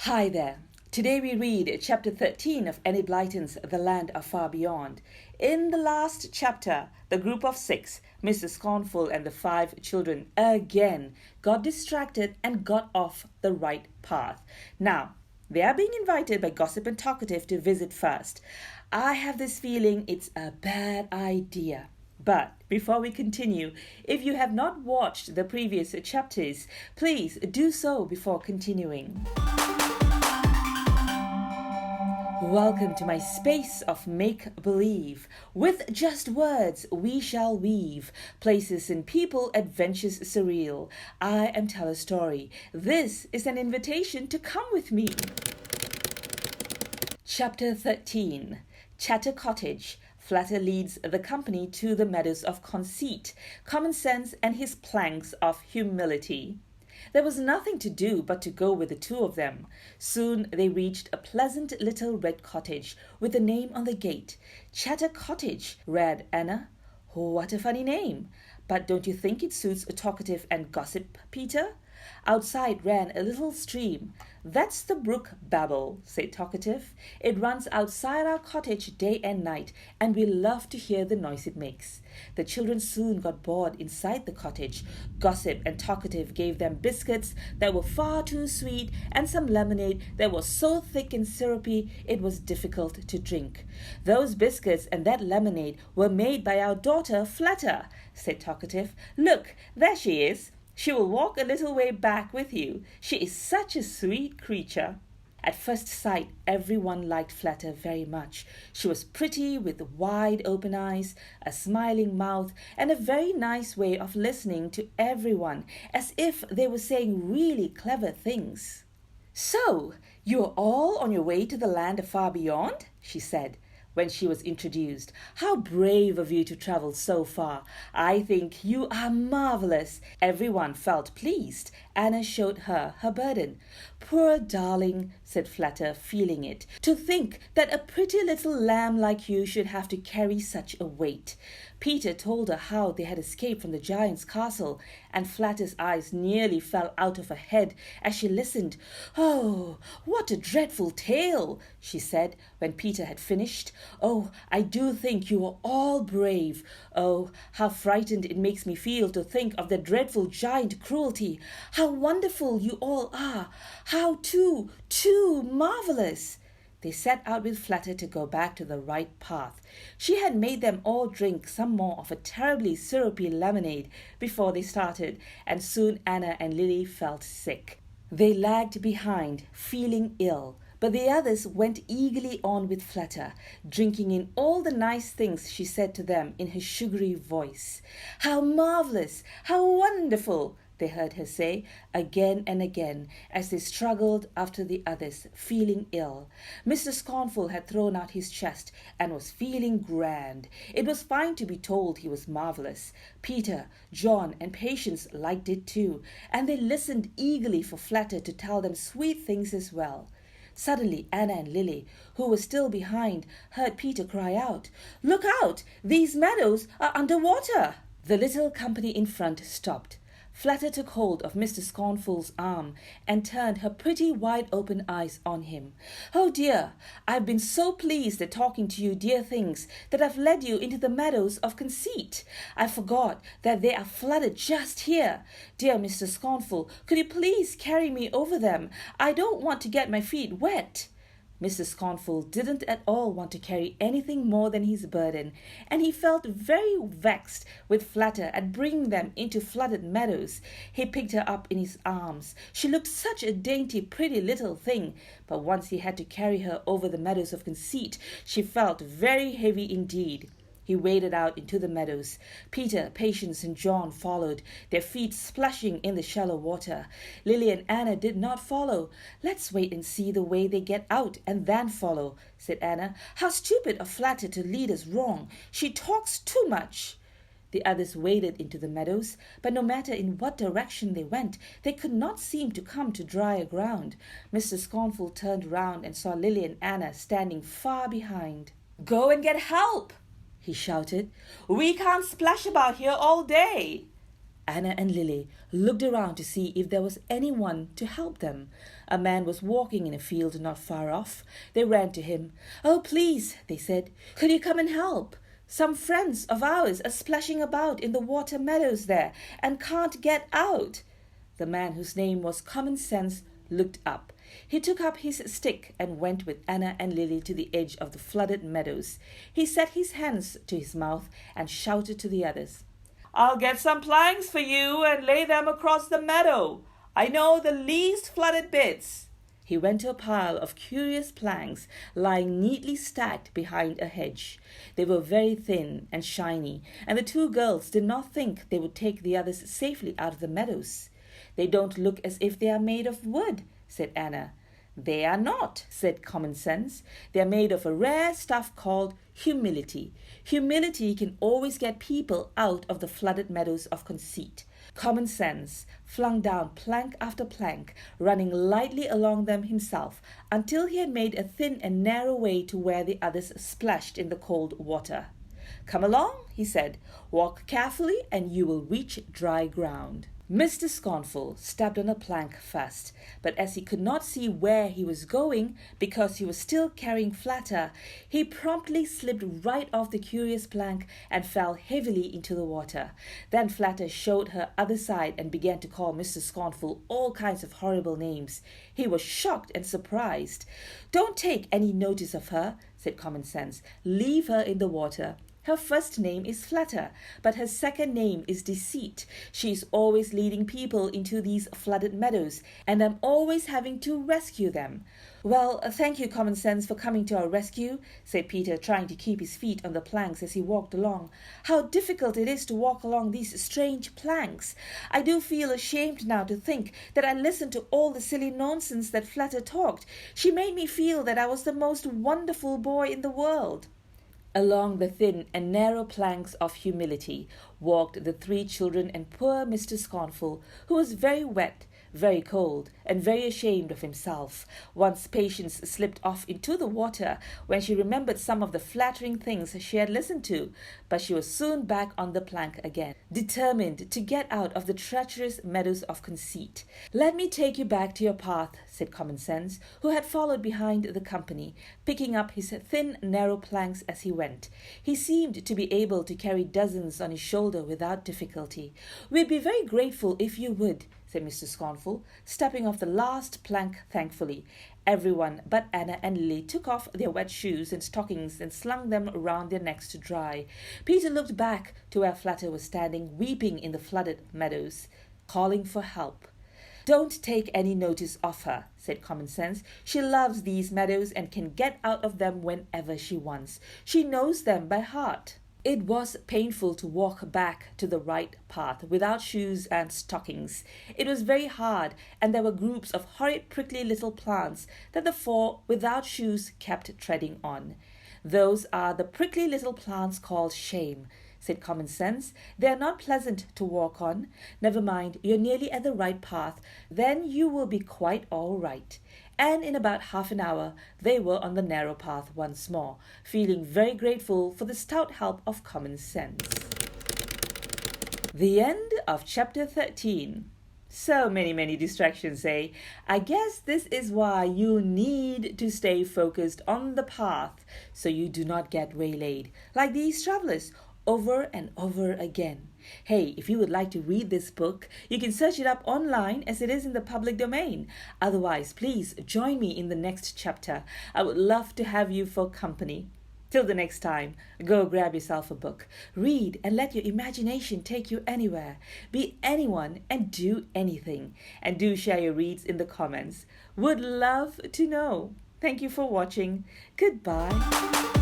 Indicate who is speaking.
Speaker 1: Hi there. Today we read chapter 13 of Enid Blyton's The Land of Far Beyond. In the last chapter, the group of 6, Mr. Scornful and the 5 children, again got distracted and got off the right path. Now, they are being invited by Gossip and Talkative to visit first. I have this feeling it's a bad idea. But before we continue, if you have not watched the previous chapters, please do so before continuing. Welcome to my space of make-believe. With just words, we shall weave places and people, adventures surreal. I am Tell a Story. This is an invitation to come with me. Chapter 13. Chatter Cottage. Flatter leads the company to the meadows of conceit, common sense, and his planks of humility. There was nothing to do but to go with the two of them. Soon they reached a pleasant little red cottage with a name on the gate. Chatter Cottage, read Anna. What a funny name. But don't you think it suits a talkative and gossip, Peter? Outside ran a little stream. That's the brook Babble, said Talkative. It runs outside our cottage day and night, and we love to hear the noise it makes. The children soon got bored inside the cottage. Gossip and Talkative gave them biscuits that were far too sweet and some lemonade that was so thick and syrupy it was difficult to drink. Those biscuits and that lemonade were made by our daughter Flatter, said Talkative. Look, there she is. She will walk a little way back with you. She is such a sweet creature. At first sight, everyone liked Flatter very much. She was pretty with wide open eyes, a smiling mouth, and a very nice way of listening to everyone, as if they were saying really clever things. So, you are all on your way to the land of far beyond? She said, when she was introduced. How brave of you to travel so far. I think you are marvelous. Everyone felt pleased. Anna showed her burden. Poor darling, said Flatter, feeling it. To think that a pretty little lamb like you should have to carry such a weight. Peter told her how they had escaped from the giant's castle, and Flatter's eyes nearly fell out of her head as she listened. Oh, what a dreadful tale, she said when Peter had finished. Oh, I do think you are all brave. Oh, how frightened it makes me feel to think of the dreadful giant cruelty. How wonderful you all are. How too marvelous. They set out with Flatter to go back to the right path. She had made them all drink some more of a terribly syrupy lemonade before they started, and soon Anna and Lily felt sick. They lagged behind, feeling ill, but the others went eagerly on with Flatter, drinking in all the nice things she said to them in her sugary voice. How marvelous! How wonderful! They heard her say again and again as they struggled after the others, feeling ill. Mr. Scornful had thrown out his chest and was feeling grand. It was fine to be told he was marvelous. Peter, John, and Patience liked it too, and they listened eagerly for Flatter to tell them sweet things as well. Suddenly, Anna and Lily, who were still behind, heard Peter cry out, "Look out! These meadows are under water!" The little company in front stopped. Flatter took hold of Mr. Scornful's arm and turned her pretty wide-open eyes on him. "Oh dear, I've been so pleased at talking to you dear things that I've led you into the meadows of conceit. I forgot that they are flooded just here. Dear Mr. Scornful, could you please carry me over them? I don't want to get my feet wet." Mr. Scornful didn't at all want to carry anything more than his burden, and he felt very vexed with Flatter at bringing them into flooded meadows. He picked her up in his arms. She looked such a dainty, pretty little thing, but once he had to carry her over the meadows of conceit, she felt very heavy indeed. He waded out into the meadows. Peter, Patience, and John followed, their feet splashing in the shallow water. Lily and Anna did not follow. "Let's wait and see the way they get out, and then follow," said Anna. "How stupid of Flatter to lead us wrong. She talks too much." The others waded into the meadows, but no matter in what direction they went, they could not seem to come to drier ground. Mr. Scornful turned round and saw Lily and Anna standing far behind. "Go and get help!" he shouted. "We can't splash about here all day." Anna and Lily looked around to see if there was anyone to help them. A man was walking in a field not far off. They ran to him. "Oh, please," they said, "could you come and help? Some friends of ours are splashing about in the water meadows there and can't get out." The man, whose name was Common Sense, looked up. He took up his stick and went with Anna and Lily to the edge of the flooded meadows. He set his hands to his mouth and shouted to the others, "I'll get some planks for you and lay them across the meadow. I know the least flooded bits." He went to a pile of curious planks lying neatly stacked behind a hedge. They were very thin and shiny, and the two girls did not think they would take the others safely out of the meadows. "They don't look as if they are made of wood," said Anna. "They are not," said Common Sense. "They are made of a rare stuff called humility. Humility can always get people out of the flooded meadows of conceit." Common Sense flung down plank after plank, running lightly along them himself, until he had made a thin and narrow way to where the others splashed in the cold water. "Come along," he said. "Walk carefully and you will reach dry ground." Mr. Scornful stepped on a plank first, but as he could not see where he was going because he was still carrying Flatter, he promptly slipped right off the curious plank and fell heavily into the water. Then Flatter showed her other side and began to call Mr. Scornful all kinds of horrible names. He was shocked and surprised. "Don't take any notice of her," said Common Sense. "Leave her in the water. Her first name is Flatter, but her second name is Deceit. She is always leading people into these flooded meadows, and I'm always having to rescue them." "Well, thank you, Common Sense, for coming to our rescue," said Peter, trying to keep his feet on the planks as he walked along. "How difficult it is to walk along these strange planks. I do feel ashamed now to think that I listened to all the silly nonsense that Flatter talked. She made me feel that I was the most wonderful boy in the world." Along the thin and narrow planks of humility walked the three children and poor Mr. Scornful, who was very wet, very cold, and very ashamed of himself. Once Patience slipped off into the water when she remembered some of the flattering things she had listened to, but she was soon back on the plank again, determined to get out of the treacherous meadows of conceit. "Let me take you back to your path," said Common Sense, who had followed behind the company, picking up his thin, narrow planks as he went. He seemed to be able to carry dozens on his shoulder without difficulty. "We'd be very grateful if you would," said Mr. Scornful, stepping off the last plank thankfully. Everyone but Anna and Lily took off their wet shoes and stockings and slung them around their necks to dry. Peter looked back to where Flatter was standing, weeping in the flooded meadows, calling for help. "Don't take any notice of her," said Common Sense. "She loves these meadows and can get out of them whenever she wants. She knows them by heart." It was painful to walk back to the right path without shoes and stockings. It was very hard, and there were groups of horrid prickly little plants that the four without shoes kept treading on. "Those are the prickly little plants called shame," said Common Sense. "They are not pleasant to walk on. Never mind, you're nearly at the right path. Then you will be quite all right." And in about half an hour they were on the narrow path once more, feeling very grateful for the stout help of Common Sense. The end of chapter 13. So many distractions, eh? I guess this is why you need to stay focused on the path so you do not get waylaid, like these travelers, over and over again. Hey, if you would like to read this book, you can search it up online as it is in the public domain. Otherwise, please join me in the next chapter. I would love to have you for company. Till the next time, go grab yourself a book. Read and let your imagination take you anywhere. Be anyone and do anything. And do share your reads in the comments. Would love to know. Thank you for watching. Goodbye.